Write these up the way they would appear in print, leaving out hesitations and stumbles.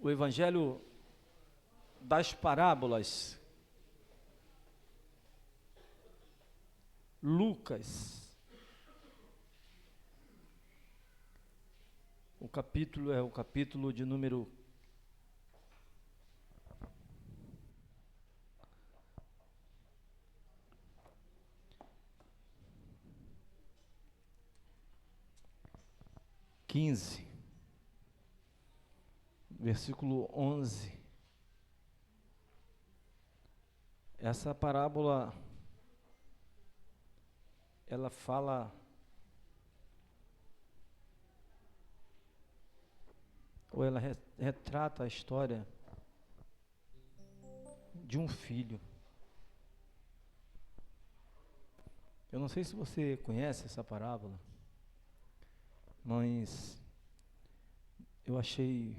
o Evangelho das Parábolas, Lucas, o capítulo é o capítulo de número 15, versículo 11. Essa parábola, ela fala, ou ela retrata a história de um filho. Eu não sei se você conhece essa parábola, mas eu achei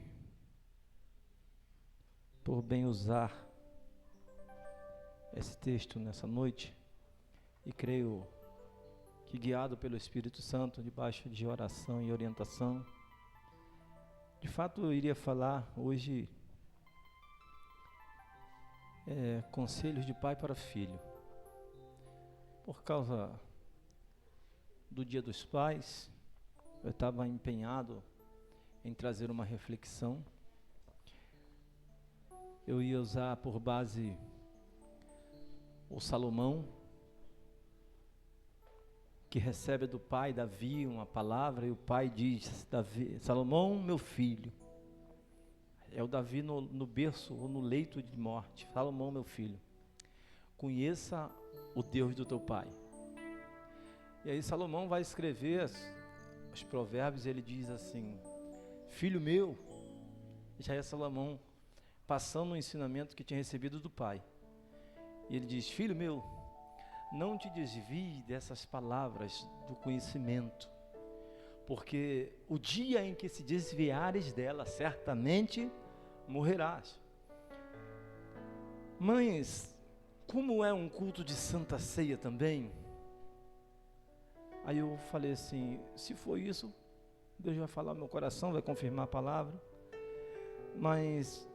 por bem usar esse texto nessa noite, e creio que, guiado pelo Espírito Santo, debaixo de oração e orientação, de fato eu iria falar hoje conselhos de pai para filho. Por causa do Dia dos Pais, eu estava empenhado em trazer uma reflexão. Eu ia usar por base o Salomão, que recebe do pai Davi uma palavra, e o pai diz: Davi, Salomão, meu filho. É o Davi no berço ou no leito de morte. Salomão, meu filho, conheça o Deus do teu pai. E aí Salomão vai escrever os provérbios, e ele diz assim: filho meu. Já é Salomão passando o ensinamento que tinha recebido do pai. E ele diz: filho meu, não te desvie dessas palavras do conhecimento, porque o dia em que se desviares dela, certamente morrerás. Mas, como é um culto de Santa Ceia também, aí eu falei assim: se for isso, Deus vai falar no meu coração, vai confirmar a palavra. Mas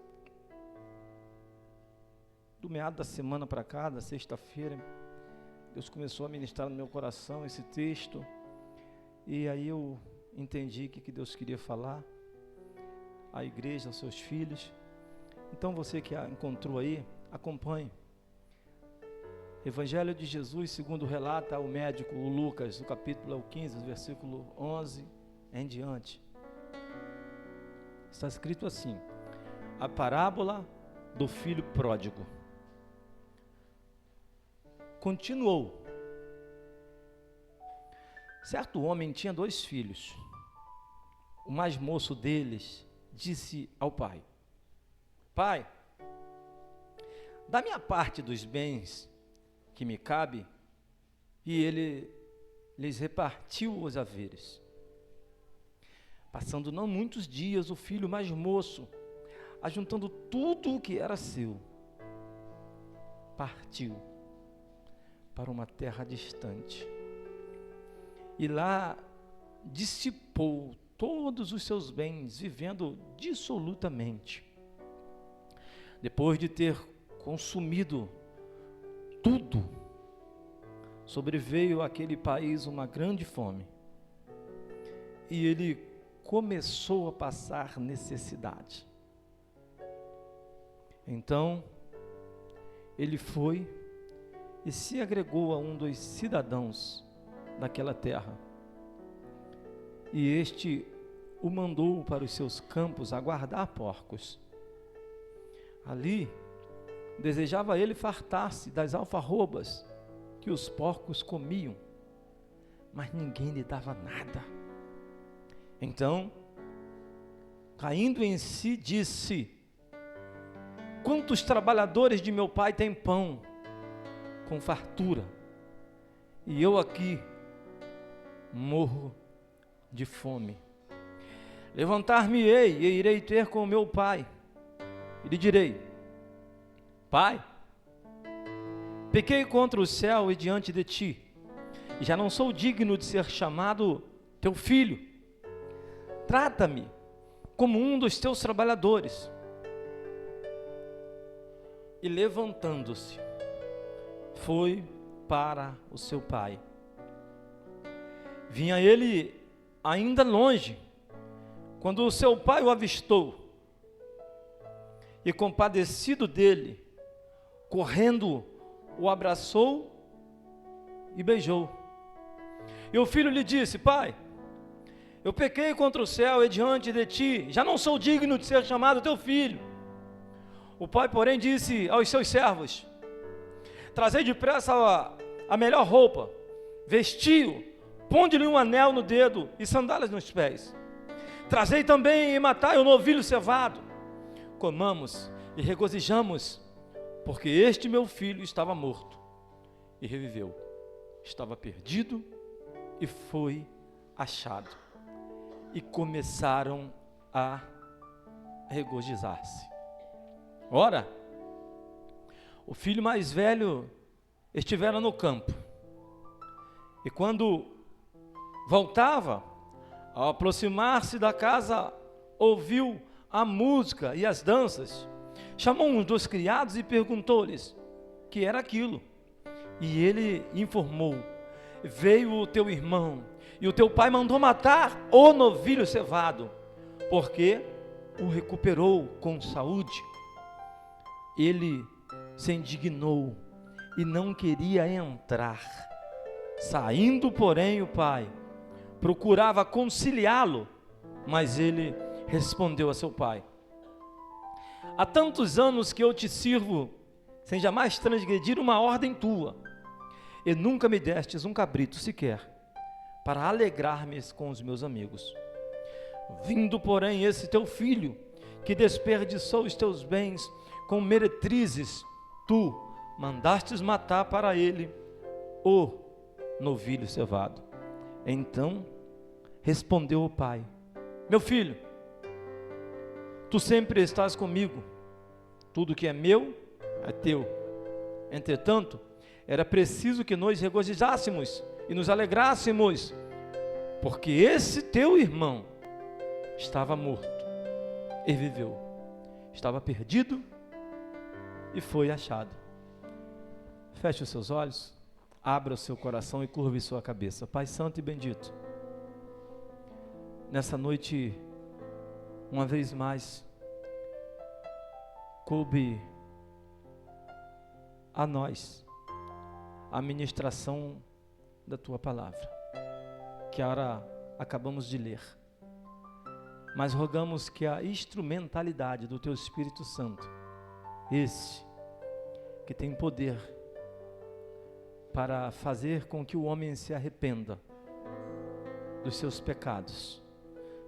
do meado da semana para cá, da sexta-feira, Deus começou a ministrar no meu coração esse texto, e aí eu entendi o que Deus queria falar à igreja, aos seus filhos. Então você que a encontrou aí, acompanhe. Evangelho de Jesus, segundo relata o médico, o Lucas, o capítulo é o 15, versículo 11 em diante. Está escrito assim: a parábola do filho pródigo. Continuou. Certo homem tinha 2 filhos. O mais moço deles disse ao pai: pai, dá-me a parte dos bens que me cabe. E ele lhes repartiu os haveres. Passando não muitos dias, o filho mais moço, ajuntando tudo o que era seu, partiu para uma terra distante, e lá dissipou todos os seus bens, vivendo dissolutamente. Depois de ter consumido tudo, sobreveio àquele país uma grande fome, e ele começou a passar necessidade. Então ele foi e se agregou a um dos cidadãos daquela terra, e este o mandou para os seus campos a guardar porcos. Ali desejava ele fartar-se das alfarrobas que os porcos comiam, mas ninguém lhe dava nada. Então, caindo em si, disse: quantos trabalhadores de meu pai têm pão com fartura, e eu aqui morro de fome. Levantar-me-ei e irei ter com meu pai, e lhe direi: pai, pequei contra o céu e diante de ti, e já não sou digno de ser chamado teu filho. Trata-me como um dos teus trabalhadores. e levantando-se, foi para o seu pai. Vinha ele ainda longe, quando o seu pai o avistou, e compadecido dele, correndo, o abraçou e beijou. E o filho lhe disse: pai, eu pequei contra o céu e diante de ti, já não sou digno de ser chamado teu filho. O pai, porém, disse aos seus servos: trazei depressa a melhor roupa, vestiu, ponde-lhe um anel no dedo e sandálias nos pés. Trazei também e matai o novilho cevado. Comamos e regozijamos, porque este meu filho estava morto e reviveu, estava perdido e foi achado. E começaram a regozijar-se. Ora, o filho mais velho estivera no campo, e quando voltava, ao aproximar-se da casa, ouviu a música e as danças. Chamou um dos criados e perguntou-lhes que era aquilo. E ele informou: veio o teu irmão, e o teu pai mandou matar o novilho cevado, porque o recuperou com saúde. Ele se indignou e não queria entrar. Saindo, porém, o pai procurava conciliá-lo, mas ele respondeu a seu pai: há tantos anos que eu te sirvo, sem jamais transgredir uma ordem tua, e nunca me destes um cabrito sequer, para alegrar-me com os meus amigos. Vindo, porém, esse teu filho, que desperdiçou os teus bens com meretrizes, tu mandastes matar para ele o novilho cevado. Então respondeu o pai: meu filho, tu sempre estás comigo, tudo que é meu é teu. Entretanto, era preciso que nós regozijássemos e nos alegrássemos, porque esse teu irmão estava morto e viveu, estava perdido e foi achado. Feche os seus olhos, abra o seu coração e curve sua cabeça. Pai santo e bendito, nessa noite, uma vez mais, coube a nós a ministração da tua palavra, que agora acabamos de ler, mas rogamos que a instrumentalidade do teu Espírito Santo, esse que tem poder para fazer com que o homem se arrependa dos seus pecados,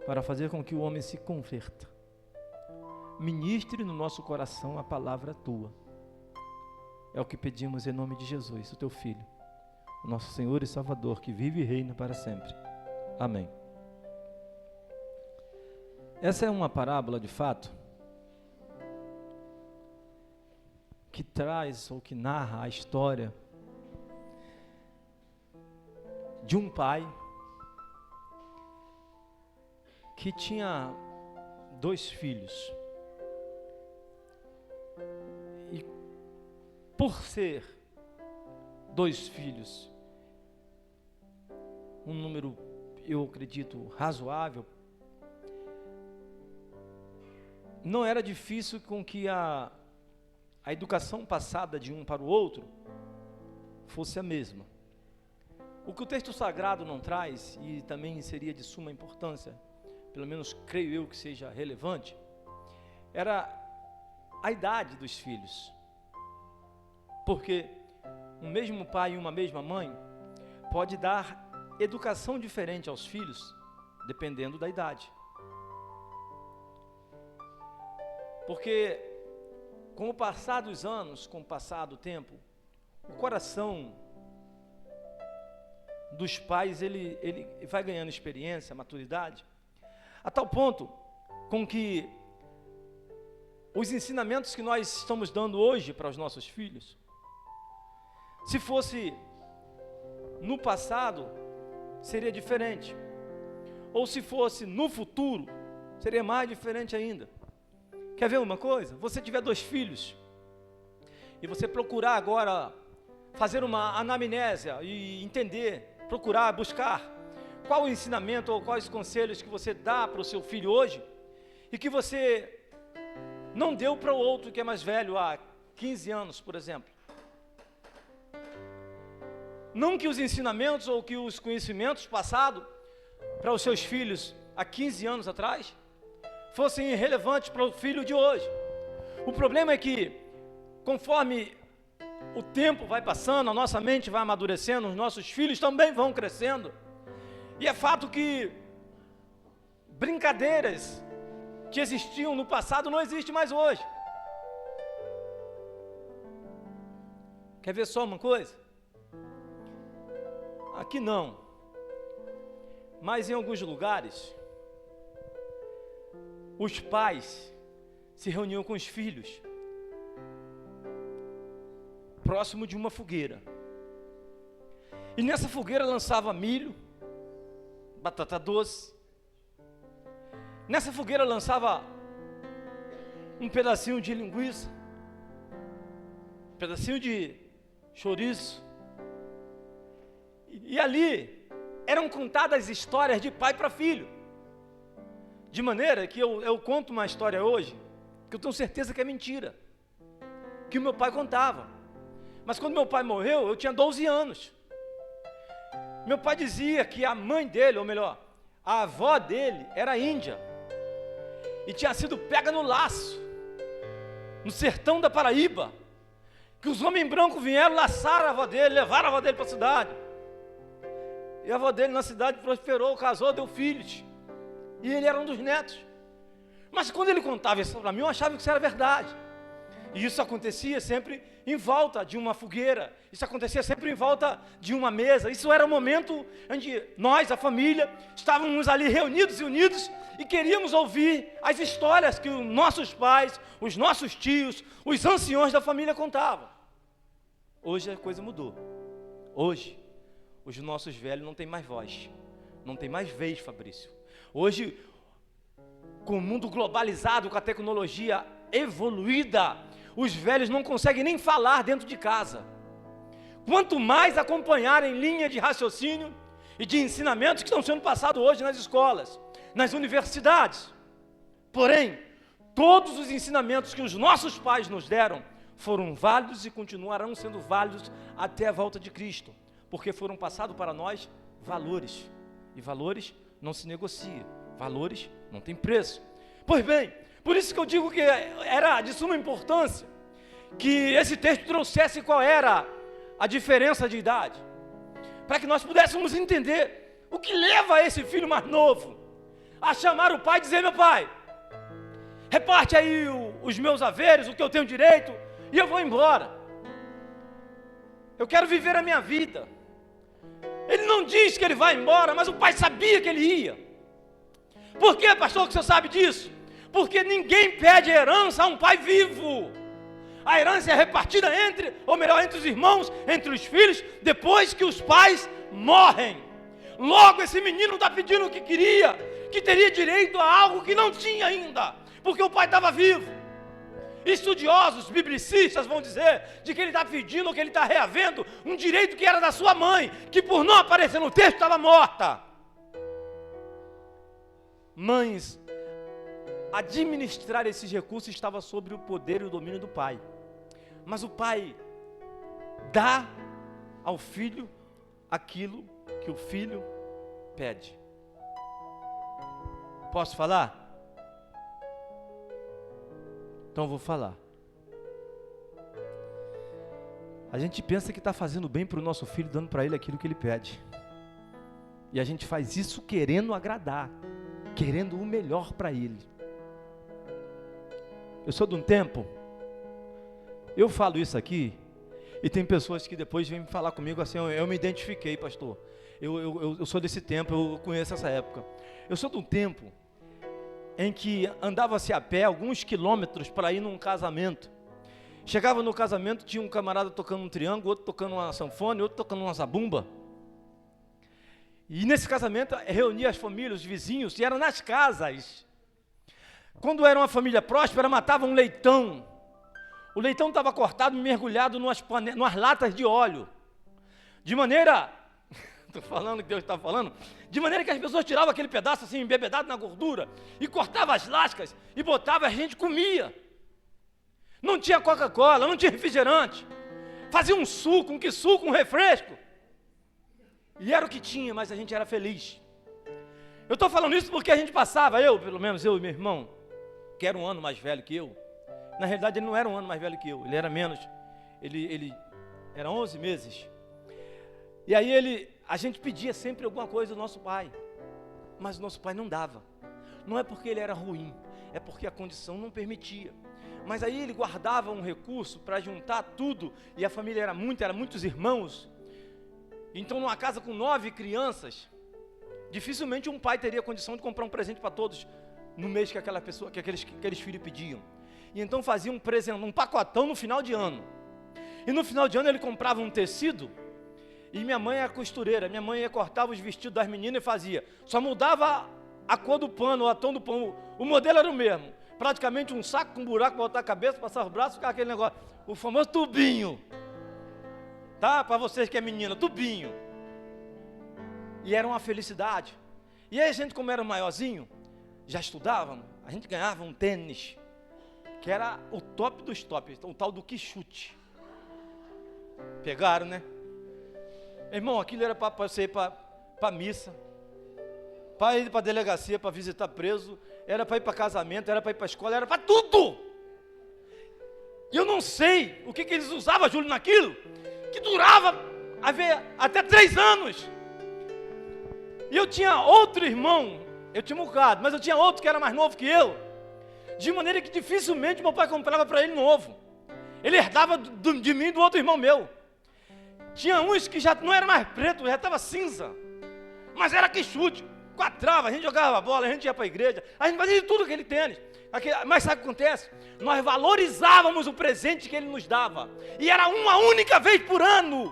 para fazer com que o homem se converta, ministre no nosso coração a palavra tua. É o que pedimos em nome de Jesus, o teu Filho, o nosso Senhor e Salvador, que vive e reina para sempre. Amém. Essa é uma parábola de fato que traz ou que narra a história de um pai que tinha 2 filhos. E por ser 2 filhos, um número, eu acredito, razoável, não era difícil com que a educação passada de um para o outro fosse a mesma. O que o texto sagrado não traz, e também seria de suma importância, pelo menos creio eu que seja relevante, era a idade dos filhos. Porque um mesmo pai e uma mesma mãe pode dar educação diferente aos filhos, dependendo da idade. Porque com o passar dos anos, com o passar do tempo, o coração dos pais, ele vai ganhando experiência, maturidade, a tal ponto com que os ensinamentos que nós estamos dando hoje para os nossos filhos, se fosse no passado, seria diferente, ou se fosse no futuro, seria mais diferente ainda. Quer ver uma coisa? Você tiver 2 filhos, e você procurar agora fazer uma anamnésia e entender, procurar, buscar qual o ensinamento ou quais os conselhos que você dá para o seu filho hoje e que você não deu para o outro que é mais velho há 15 anos, por exemplo. Não que os ensinamentos ou que os conhecimentos passados para os seus filhos há 15 anos atrás fossem irrelevantes para o filho de hoje. O problema é que, conforme o tempo vai passando, a nossa mente vai amadurecendo, os nossos filhos também vão crescendo. E é fato que brincadeiras que existiam no passado não existem mais hoje. Quer ver só uma coisa? Aqui não, mas em alguns lugares, os pais se reuniam com os filhos, próximo de uma fogueira. E nessa fogueira lançava milho, batata doce. Nessa fogueira lançava um pedacinho de linguiça, um pedacinho de chouriço. E ali eram contadas histórias de pai para filho. De maneira que eu conto uma história hoje, que eu tenho certeza que é mentira, que o meu pai contava. Mas quando meu pai morreu, eu tinha 12 anos. Meu pai dizia que a mãe dele, ou melhor, a avó dele era índia. E tinha sido pega no laço, no sertão da Paraíba. Que os homens brancos vieram, laçaram a avó dele, levaram a avó dele para a cidade. E a avó dele na cidade prosperou, casou, deu filhos. E ele era um dos netos. Mas quando ele contava isso para mim, eu achava que isso era verdade. E isso acontecia sempre em volta de uma fogueira. Isso acontecia sempre em volta de uma mesa. Isso era o momento onde nós, a família, estávamos ali reunidos e unidos e queríamos ouvir as histórias que os nossos pais, os nossos tios, os anciões da família contavam. Hoje a coisa mudou. Hoje, os nossos velhos não têm mais voz. Não tem mais vez, Fabrício. Hoje, com o mundo globalizado, com a tecnologia evoluída, os velhos não conseguem nem falar dentro de casa. Quanto mais acompanhar em linha de raciocínio e de ensinamentos que estão sendo passados hoje nas escolas, nas universidades. Porém, todos os ensinamentos que os nossos pais nos deram foram válidos e continuarão sendo válidos até a volta de Cristo, porque foram passados para nós valores, e valores não se negocia, valores não tem preço. Pois bem, por isso que eu digo que era de suma importância que esse texto trouxesse qual era a diferença de idade, para que nós pudéssemos entender o que leva esse filho mais novo a chamar o pai e dizer: meu pai, reparte aí os meus haveres, o que eu tenho direito, e eu vou embora. Eu quero viver a minha vida. Ele não diz que ele vai embora, mas o pai sabia que ele ia. Por que, pastor, que o senhor sabe disso? Porque ninguém pede herança a um pai vivo. A herança é repartida entre os irmãos, entre os filhos, depois que os pais morrem. Logo esse menino está pedindo o que queria, que teria direito a algo que não tinha ainda, porque o pai estava vivo. Estudiosos, biblicistas vão dizer de que ele está pedindo, que ele está reavendo um direito que era da sua mãe, que por não aparecer no texto estava morta. Mães, administrar esses recursos estava sob o poder e o domínio do pai. Mas o pai dá ao filho aquilo que o filho pede. Posso falar? Então eu vou falar. A gente pensa que está fazendo bem para o nosso filho, dando para ele aquilo que ele pede. E a gente faz isso querendo agradar, querendo o melhor para ele. Eu sou de um tempo, eu falo isso aqui, e tem pessoas que depois vêm me falar comigo assim: eu me identifiquei, pastor. Eu sou desse tempo, eu conheço essa época. Eu sou de um tempo em que andava-se a pé alguns quilômetros para ir num casamento. Chegava no casamento, tinha um camarada tocando um triângulo, outro tocando uma sanfone, outro tocando uma zabumba. E nesse casamento reunia as famílias, os vizinhos, e eram nas casas. Quando era uma família próspera, matava um leitão, O leitão estava cortado e mergulhado numas latas de óleo. De maneira, estou falando que Deus está falando, de maneira que as pessoas tiravam aquele pedaço assim, embebedado na gordura, e cortavam as lascas, e botavam, a gente comia. Não tinha Coca-Cola, não tinha refrigerante. Fazia um suco, um refresco. E era o que tinha, mas a gente era feliz. Eu estou falando isso porque a gente passava, pelo menos eu e meu irmão, que era um ano mais velho que eu. Na realidade ele não era um ano mais velho que eu, ele era menos, ele era 11 meses. E aí a gente pedia sempre alguma coisa do nosso pai, mas o nosso pai não dava. Não é porque ele era ruim, é porque a condição não permitia. Mas aí ele guardava um recurso para juntar tudo, e a família era muitos irmãos. Então numa casa com 9 crianças, dificilmente um pai teria condição de comprar um presente para todos no mês que aqueles filhos pediam. E então fazia um pacotão no final de ano. E no final de ano ele comprava um tecido, e minha mãe era costureira, minha mãe cortava os vestidos das meninas e fazia. Só mudava a cor do pano, o tom do pano, o modelo era o mesmo. Praticamente um saco com um buraco para botar a cabeça, passar os braços, ficar aquele negócio, o famoso tubinho. Tá? Para vocês que é menina, tubinho. E era uma felicidade. E aí a gente, como era maiorzinho, já estudávamos, a gente ganhava um tênis, que era o top dos tops, o tal do quichute. Pegaram, né? Irmão, aquilo era para você ir para missa, para ir para a delegacia, para visitar preso, era para ir para casamento, era para ir para a escola, era para tudo. E eu não sei o que eles usavam, Júlio, naquilo, que durava até 3 anos. E eu tinha outro irmão, eu tinha um bocado, mas eu tinha outro que era mais novo que eu, de maneira que dificilmente meu pai comprava para ele novo. Ele herdava de mim e do outro irmão meu. Tinha uns que já não era mais preto, já estava cinza, mas era quichute, quadrava, a gente jogava bola, a gente ia para a igreja, a gente fazia de tudo aquele tênis. Mas sabe o que acontece? Nós valorizávamos o presente que ele nos dava, e era uma única vez por ano.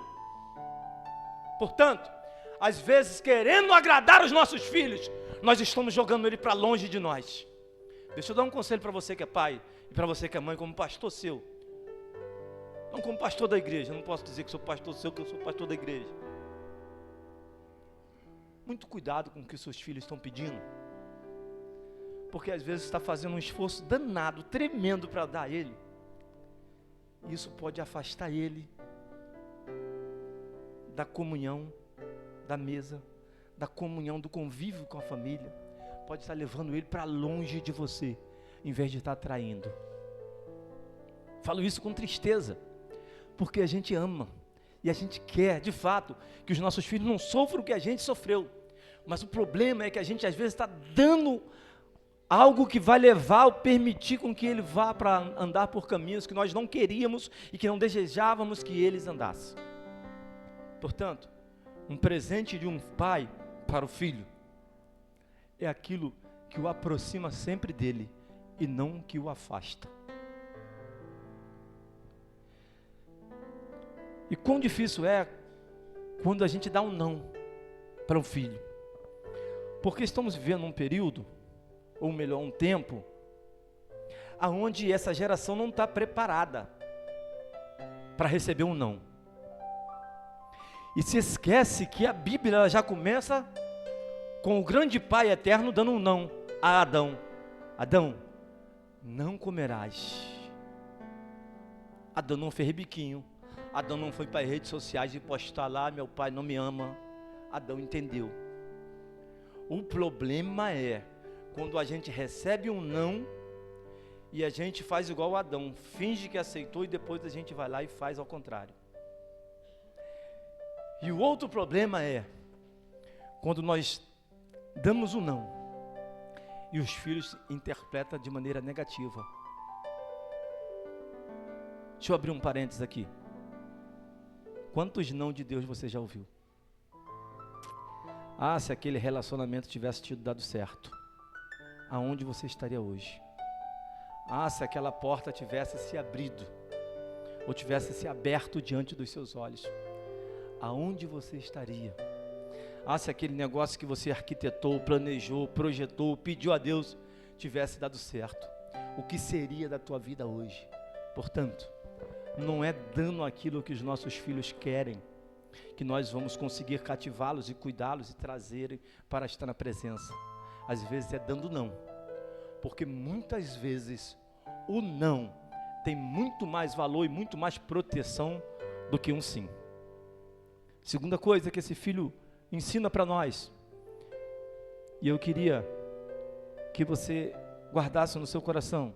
Portanto, às vezes, querendo agradar os nossos filhos, nós estamos jogando ele para longe de nós. Deixa eu dar um conselho para você que é pai, e para você que é mãe, como pastor seu. Não como pastor da igreja, eu não posso dizer que sou pastor seu, que eu sou pastor da igreja. Muito cuidado com o que os seus filhos estão pedindo, porque às vezes está fazendo um esforço danado, tremendo para dar a ele. Isso pode afastar ele da comunhão, da mesa, da comunhão, do convívio com a família. Pode estar levando ele para longe de você, em vez de estar atraindo. Falo isso com tristeza, porque a gente ama, e a gente quer, de fato, que os nossos filhos não sofram o que a gente sofreu. Mas o problema é que a gente às vezes está dando algo que vai levar ou permitir com que ele vá para andar por caminhos que nós não queríamos e que não desejávamos que eles andassem. Portanto, um presente de um pai para o filho é aquilo que o aproxima sempre dele e não que o afasta. E quão difícil é quando a gente dá um não para um filho, porque estamos vivendo um período, ou melhor, um tempo, aonde essa geração não está preparada para receber um não. E se esquece que a Bíblia ela já começa com o grande Pai eterno dando um não a Adão. Adão, não comerás. Adão não fez biquinho. Adão não foi para as redes sociais e postar lá, meu pai não me ama. Adão entendeu. O problema é quando a gente recebe um não e a gente faz igual Adão, finge que aceitou e depois a gente vai lá e faz ao contrário. E o outro problema é quando nós damos um não e os filhos interpretam de maneira negativa. Deixa eu abrir um parênteses aqui. Quantos não de Deus você já ouviu? Ah, se aquele relacionamento tivesse tido dado certo, aonde você estaria hoje? Ah, se aquela porta tivesse se abrido, ou tivesse se aberto diante dos seus olhos, aonde você estaria? Ah, se aquele negócio que você arquitetou, planejou, projetou, pediu a Deus, tivesse dado certo, o que seria da tua vida hoje? Portanto, não é dando aquilo que os nossos filhos querem que nós vamos conseguir cativá-los e cuidá-los e trazerem para estar na presença. Às vezes é dando não, porque muitas vezes o não tem muito mais valor e muito mais proteção do que um sim. Segunda coisa que esse filho ensina para nós, e eu queria que você guardasse no seu coração,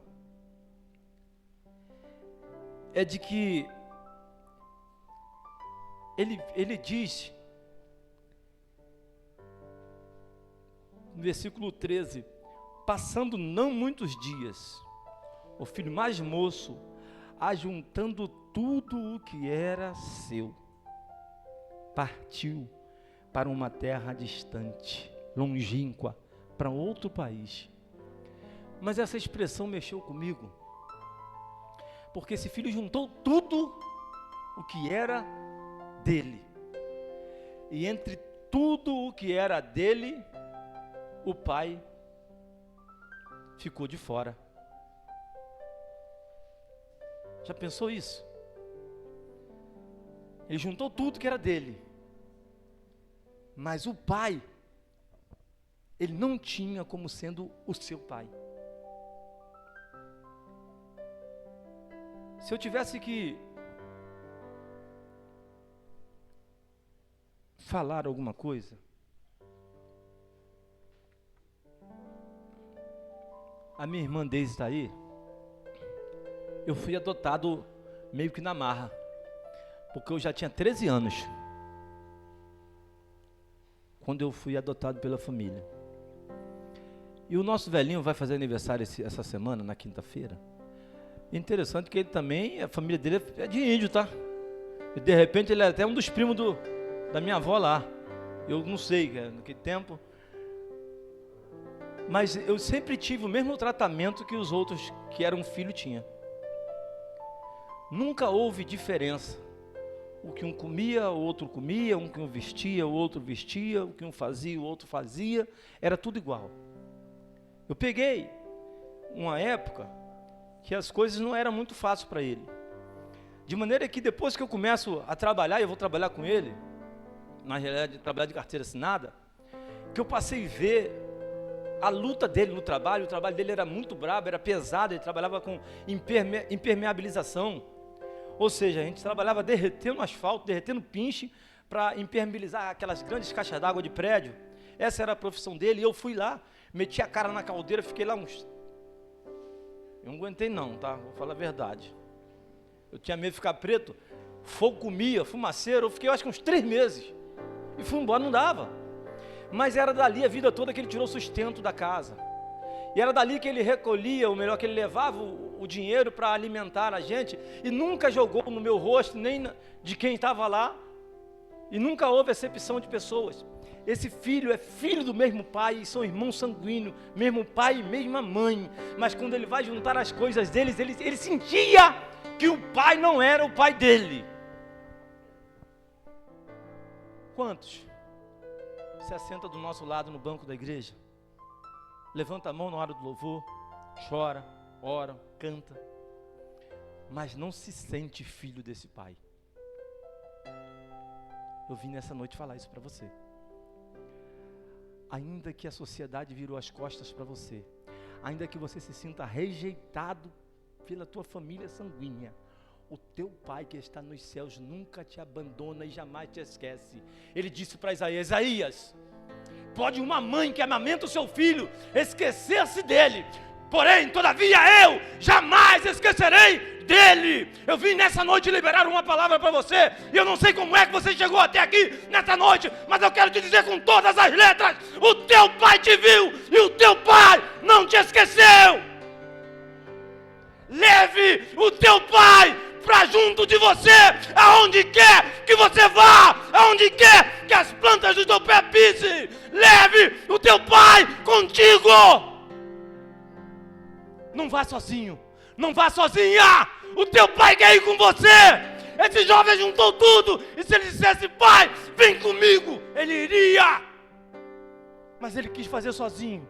é de que ele diz, no versículo 13, passando não muitos dias, o filho mais moço, ajuntando tudo o que era seu, partiu para uma terra distante, longínqua, para outro país. Mas essa expressão mexeu comigo, porque esse filho juntou tudo o que era dele, e entre tudo o que era dele, o pai ficou de fora. Já pensou isso? Ele juntou tudo que era dele, mas o pai, ele não tinha como sendo o seu pai. Se eu tivesse que falar alguma coisa, a minha irmã Deise está aí. Eu fui adotado meio que na marra, porque eu já tinha 13 anos quando eu fui adotado pela família. E o nosso velhinho vai fazer aniversário essa semana, na quinta-feira. Interessante que ele também, a família dele é de índio, tá? E de repente ele é até um dos primos da minha avó lá. Eu não sei, naquele tempo. Mas eu sempre tive o mesmo tratamento que os outros que eram filho tinham. Nunca houve diferença. O que um comia, o outro comia, um que um vestia, o outro vestia, o que um fazia, o outro fazia, era tudo igual. Eu peguei uma época que as coisas não eram muito fáceis para ele. De maneira que depois que eu começo a trabalhar, e eu vou trabalhar com ele, na realidade, trabalhar de carteira assinada, que eu passei a ver a luta dele no trabalho. O trabalho dele era muito brabo, era pesado, ele trabalhava com impermeabilização. Ou seja, a gente trabalhava derretendo asfalto, derretendo pinche, para impermeabilizar aquelas grandes caixas d'água de prédio. Essa era a profissão dele, e eu fui lá, meti a cara na caldeira, fiquei lá uns... Eu não aguentei não, tá? Vou falar a verdade. Eu tinha medo de ficar preto, fogo comia, fumaceiro, eu fiquei acho que uns 3 meses. E fui embora, não dava. Mas era dali a vida toda que ele tirou o sustento da casa. E era dali que ele recolhia, ou melhor, que ele levava o dinheiro para alimentar a gente, e nunca jogou no meu rosto, nem de quem estava lá, e nunca houve acepção de pessoas. Esse filho é filho do mesmo pai, e são irmãos sanguíneos, mesmo pai e mesma mãe, mas quando ele vai juntar as coisas deles, ele sentia que o pai não era o pai dele. Quantos se assenta do nosso lado no banco da igreja, levanta a mão na hora do louvor, chora, ora, canta, mas não se sente filho desse pai? Eu vim nessa noite falar isso para você. Ainda que a sociedade virou as costas para você, ainda que você se sinta rejeitado pela tua família sanguínea, o teu pai que está nos céus nunca te abandona e jamais te esquece. Ele disse para Isaías, pode uma mãe que amamenta o seu filho esquecer-se dele, porém, todavia eu jamais esquecerei dele. Eu vim nessa noite liberar uma palavra para você, e eu não sei como é que você chegou até aqui nessa noite, mas eu quero te dizer com todas as letras, o teu pai te viu, e o teu pai não te esqueceu. Leve o teu pai para junto de você, aonde quer que você vá, aonde quer que as plantas do teu pé pisem, leve o teu pai contigo. Não vá sozinho, não vá sozinha, o teu pai quer ir com você. Esse jovem juntou tudo, e se ele dissesse, pai, vem comigo, ele iria, mas ele quis fazer sozinho,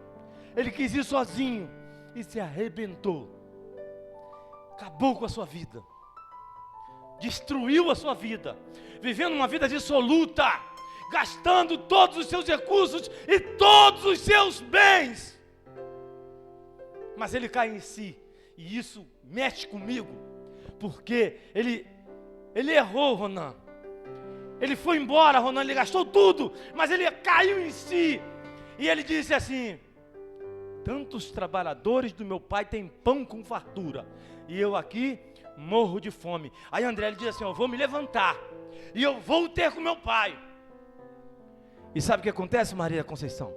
ele quis ir sozinho, e se arrebentou. acabou com a sua vida, destruiu a sua vida, vivendo uma vida dissoluta, gastando todos os seus recursos e todos os seus bens. Mas ele cai em si, e isso mexe comigo, porque ele errou, Ronan. Ele foi embora, Ronan, ele gastou tudo, mas ele caiu em si, e ele disse assim: tantos trabalhadores do meu pai têm pão com fartura, e eu aqui morro de fome. Aí André, ele diz assim: eu vou me levantar, e eu vou ter com meu pai. E sabe o que acontece, Maria Conceição?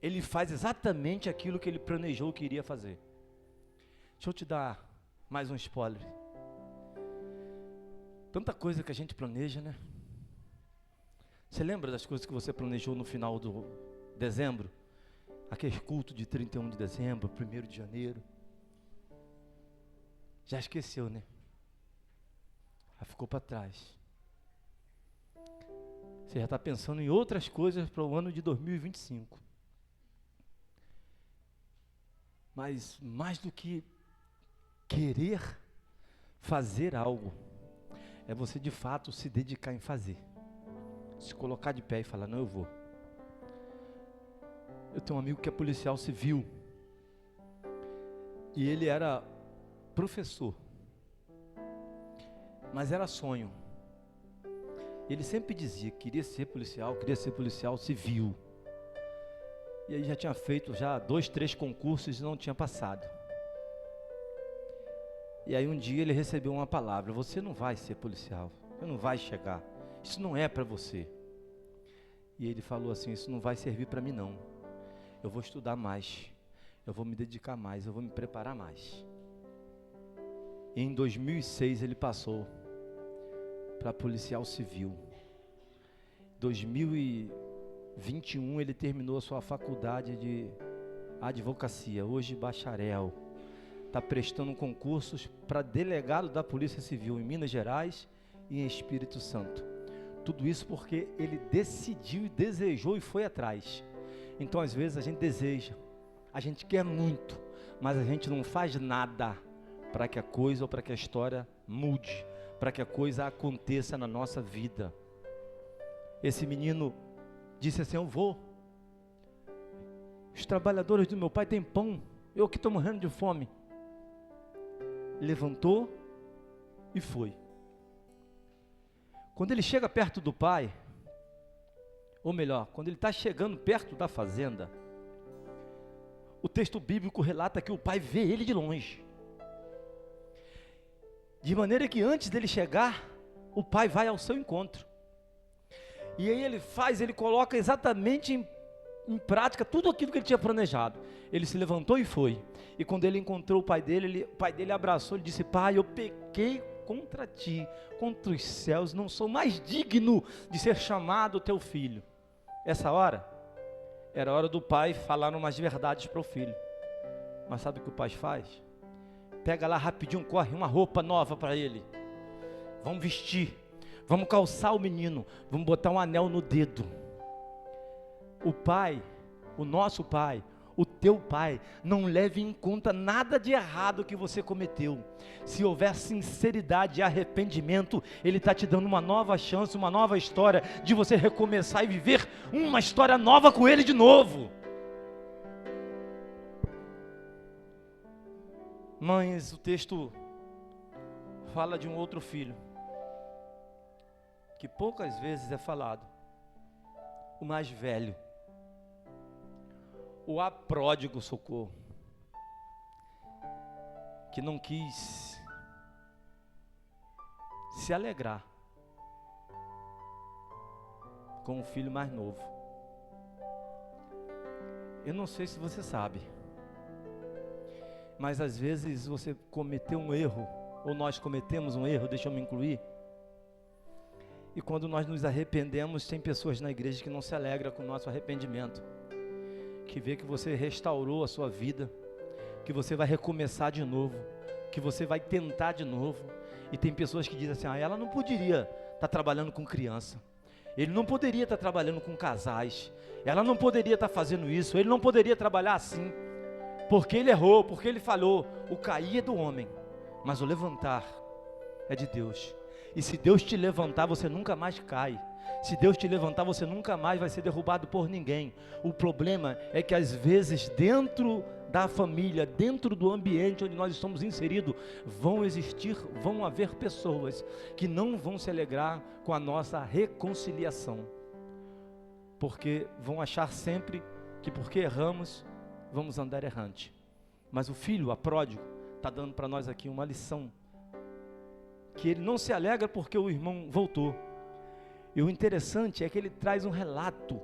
Ele faz exatamente aquilo que ele planejou que iria fazer. Deixa eu te dar mais um spoiler. Tanta coisa que a gente planeja, né? Você lembra das coisas que você planejou no final do dezembro? Aquele culto de 31 de dezembro, 1º de janeiro. Já esqueceu, né? Já ficou para trás. Você já está pensando em outras coisas para o ano de 2025. Mas mais do que querer fazer algo, é você de fato se dedicar em fazer. Se colocar de pé e falar: não, eu vou. Eu tenho um amigo que é policial civil, e ele era professor, mas era sonho. Ele sempre dizia que queria ser policial civil. E aí já tinha feito 2, 3 concursos e não tinha passado. E aí um dia ele recebeu uma palavra: você não vai ser policial, você não vai chegar, isso não é para você. E ele falou assim: isso não vai servir para mim não, eu vou estudar mais, eu vou me dedicar mais, eu vou me preparar mais. E em 2006 ele passou para policial civil. 2021 ele terminou a sua faculdade de advocacia, hoje bacharel. Está prestando concursos para delegado da Polícia Civil em Minas Gerais e em Espírito Santo. Tudo isso porque ele decidiu e desejou e foi atrás. Então às vezes a gente deseja, a gente quer muito, mas a gente não faz nada para que a coisa ou para que a história mude, para que a coisa aconteça na nossa vida. Esse menino disse assim: eu vou. Os trabalhadores do meu pai têm pão, eu que estou morrendo de fome. Levantou e foi. Quando ele chega perto do pai, ou melhor, quando ele está chegando perto da fazenda, o texto bíblico relata que o pai vê ele de longe. De maneira que antes dele chegar, o pai vai ao seu encontro. E aí ele coloca exatamente em prática tudo aquilo que ele tinha planejado. Ele se levantou e foi. E quando ele encontrou o pai dele abraçou, ele disse: pai, eu pequei contra ti, contra os céus, não sou mais digno de ser chamado teu filho. Essa hora, era a hora do pai falar umas verdades para o filho. Mas sabe o que o pai faz? Pega lá rapidinho, corre uma roupa nova para ele. Vamos vestir, vamos calçar o menino, vamos botar um anel no dedo. O pai, o nosso pai, o teu pai, não leve em conta nada de errado que você cometeu. Se houver sinceridade e arrependimento, ele está te dando uma nova chance, uma nova história, de você recomeçar e viver uma história nova com ele de novo. Mas o texto fala de um outro filho, que poucas vezes é falado, o mais velho, o apródigo socorro, que não quis se alegrar com o filho mais novo. Eu não sei se você sabe, mas às vezes você cometeu um erro, ou nós cometemos um erro, deixa eu me incluir, e quando nós nos arrependemos, tem pessoas na igreja que não se alegram com o nosso arrependimento, que vê que você restaurou a sua vida, que você vai recomeçar de novo, que você vai tentar de novo. E tem pessoas que dizem assim: ela não poderia estar trabalhando com criança, ele não poderia estar trabalhando com casais, ela não poderia estar fazendo isso, ele não poderia trabalhar assim. porque ele errou, porque ele falhou. O cair é do homem, mas o levantar é de Deus. E se Deus te levantar, você nunca mais cai. Se Deus te levantar, você nunca mais vai ser derrubado por ninguém. O problema é que às vezes dentro da família, dentro do ambiente onde nós estamos inseridos, vão haver pessoas que não vão se alegrar com a nossa reconciliação, porque vão achar sempre que porque erramos, vamos andar errante. Mas o filho, a pródigo, está dando para nós aqui uma lição, que ele não se alegra porque o irmão voltou. E o interessante é que ele traz um relato.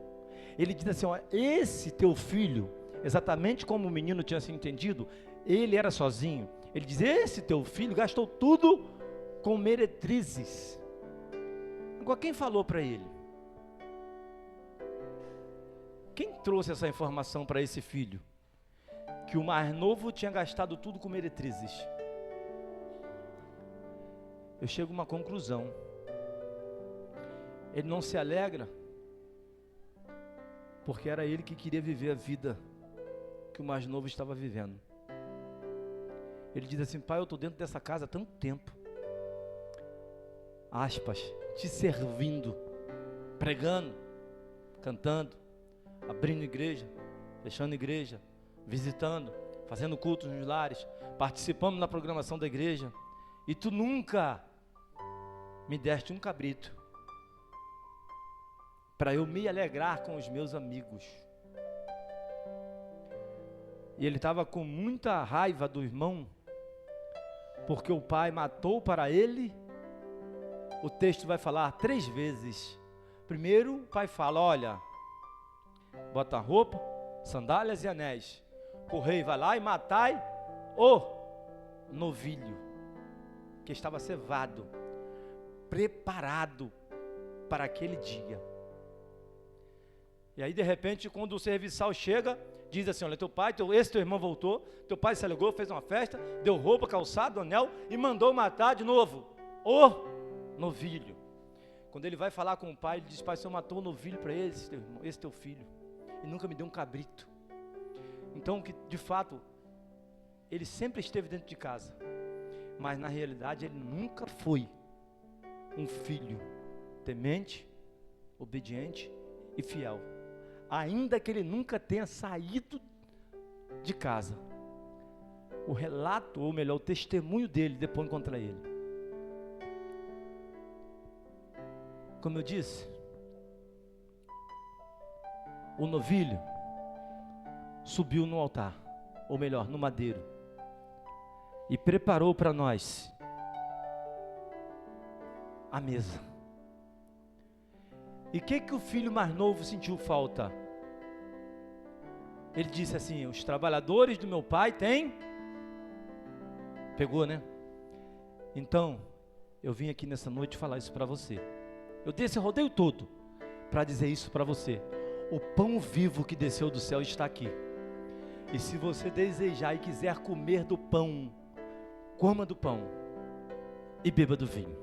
Ele diz assim, ó, esse teu filho, exatamente como o menino tinha se entendido, ele era sozinho. Ele diz, esse teu filho gastou tudo com meretrizes. Agora, quem falou para ele? Quem trouxe essa informação para esse filho? Que o mais novo tinha gastado tudo com meretrizes. Eu chego a uma conclusão. Ele não se alegra porque era ele que queria viver a vida que o mais novo estava vivendo. Ele diz assim, pai, eu estou dentro dessa casa há tanto tempo, aspas, te servindo, pregando, cantando, abrindo igreja, fechando igreja, visitando, fazendo cultos nos lares, participando na programação da igreja, e tu nunca me deste um cabrito para eu me alegrar com os meus amigos. E ele estava com muita raiva do irmão, porque o pai matou para ele. O texto vai falar 3 vezes. Primeiro o pai fala, olha, bota roupa, sandálias e anéis, o rei vai lá e matai o novilho, que estava cevado, preparado para aquele dia. E aí de repente, quando o serviçal chega, diz assim, olha, teu pai, esse teu irmão voltou, teu pai se alegrou, fez uma festa, deu roupa, calçado, anel, e mandou matar de novo o novilho. Quando ele vai falar com o pai, ele diz, pai, o senhor matou o novilho para esse teu filho, e nunca me deu um cabrito. Então, que de fato, ele sempre esteve dentro de casa, mas na realidade ele nunca foi um filho temente, obediente e fiel, ainda que ele nunca tenha saído de casa. O relato, ou melhor, o testemunho dele depõe contra ele. Como eu disse, o novilho subiu no altar, ou melhor, no madeiro, e preparou para nós a mesa. E o que o filho mais novo sentiu falta? Ele disse assim, os trabalhadores do meu pai têm... Pegou, né? Então, eu vim aqui nessa noite falar isso para você. Eu dei esse rodeio todo para dizer isso para você. O pão vivo que desceu do céu está aqui. E se você desejar e quiser comer do pão, coma do pão e beba do vinho.